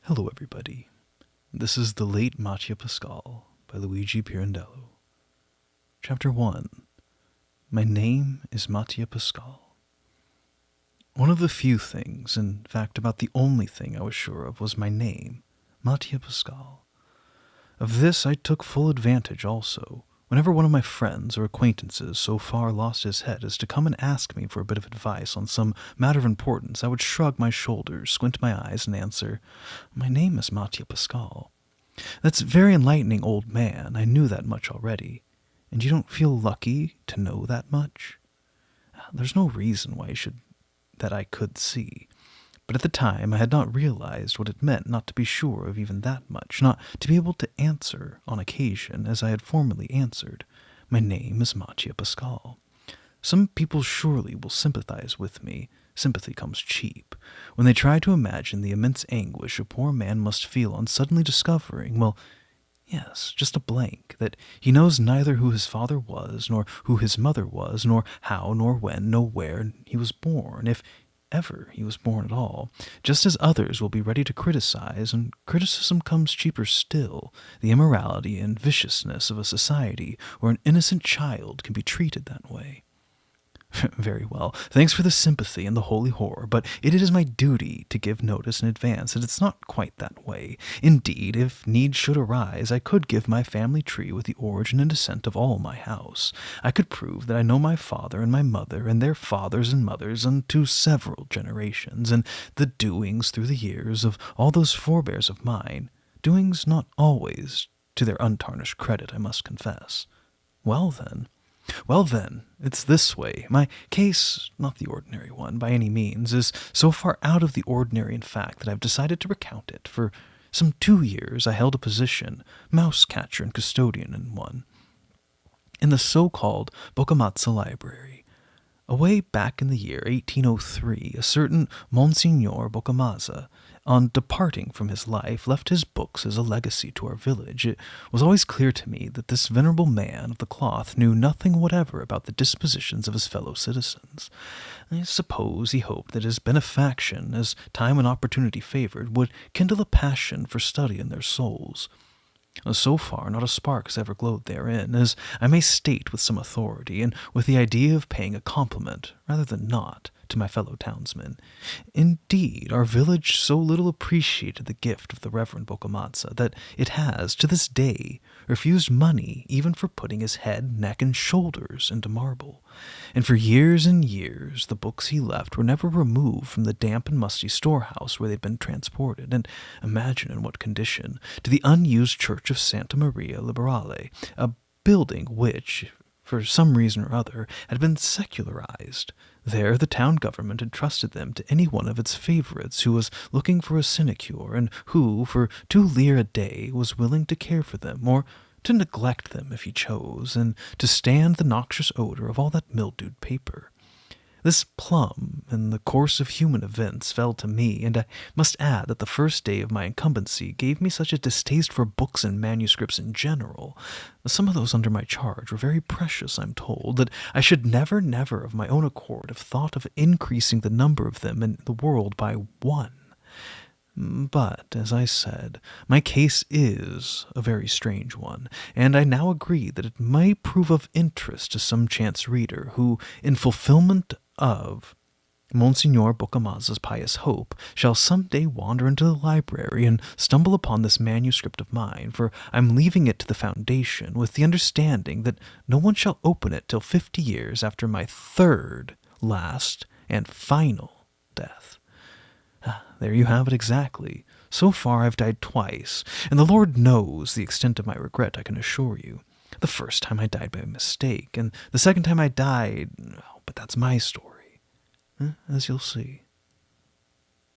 Hello everybody, this is the Late Mattia Pascal by Luigi Pirandello. Chapter 1. My name is Mattia Pascal. One of the few things, in fact about the only thing I was sure of, was my name, Mattia Pascal. Of this I took full advantage also. Whenever one of my friends or acquaintances so far lost his head as to come and ask me for a bit of advice on some matter of importance, I would shrug my shoulders, squint my eyes, and answer, "My name is Mattia Pascal." "That's very enlightening, old man. I knew that much already. And you don't feel lucky to know that much?" There's no reason why that I could see. But at the time I had not realized what it meant not to be sure of even that much, not to be able to answer on occasion as I had formerly answered. My name is Mattia Pascal. Some people surely will sympathize with me. Sympathy comes cheap. When they try to imagine the immense anguish a poor man must feel on suddenly discovering, well, yes, just a blank, that he knows neither who his father was, nor who his mother was, nor how, nor when, nor where he was born, if ever he was born at all, just as others will be ready to criticize, and criticism comes cheaper still, the immorality and viciousness of a society where an innocent child can be treated that way. Very well. Thanks for the sympathy and the holy horror, but it is my duty to give notice in advance that it's not quite that way. Indeed, if need should arise, I could give my family tree with the origin and descent of all my house. I could prove that I know my father and my mother and their fathers and mothers unto several generations, and the doings through the years of all those forebears of mine, doings not always to their untarnished credit, I must confess. Well then, it's this way. My case, not the ordinary one by any means, is so far out of the ordinary in fact that I've decided to recount it. For some 2 years I held a position, mouse catcher and custodian in one, in the so-called Boccamazza Library. Away back in the year 1803, a certain Monsignor Boccamazza, on departing from his life, left his books as a legacy to our village. It was always clear to me that this venerable man of the cloth knew nothing whatever about the dispositions of his fellow citizens. I suppose he hoped that his benefaction, as time and opportunity favored, would kindle a passion for study in their souls. So far, not a spark has ever glowed therein, as I may state with some authority, and with the idea of paying a compliment, rather than not, to my fellow townsmen. Indeed, our village so little appreciated the gift of the Reverend Boccamazza that it has, to this day, refused money even for putting his head, neck, and shoulders into marble. And for years and years, the books he left were never removed from the damp and musty storehouse where they'd been transported, and imagine in what condition, to the unused church of Santa Maria Liberale, a building which, for some reason or other, had been secularized. There the town government had trusted them to any one of its favorites who was looking for a sinecure, and who, for 2 lire a day, was willing to care for them, or to neglect them if he chose, and to stand the noxious odor of all that mildewed paper. This plum, in the course of human events, fell to me, and I must add that the first day of my incumbency gave me such a distaste for books and manuscripts in general. Some of those under my charge were very precious, I'm told, that I should never of my own accord have thought of increasing the number of them in the world by 1. But, as I said, my case is a very strange one, and I now agree that it may prove of interest to some chance reader who, in fulfillment of Monsignor Boccamazza's pious hope, shall some day wander into the library and stumble upon this manuscript of mine, for I'm leaving it to the foundation, with the understanding that no one shall open it till 50 years after my 3rd, last, and final death. There you have it exactly. So far I've died twice, and the Lord knows the extent of my regret, I can assure you. The first time I died by mistake, and the second time I died, but that's my story, as you'll see.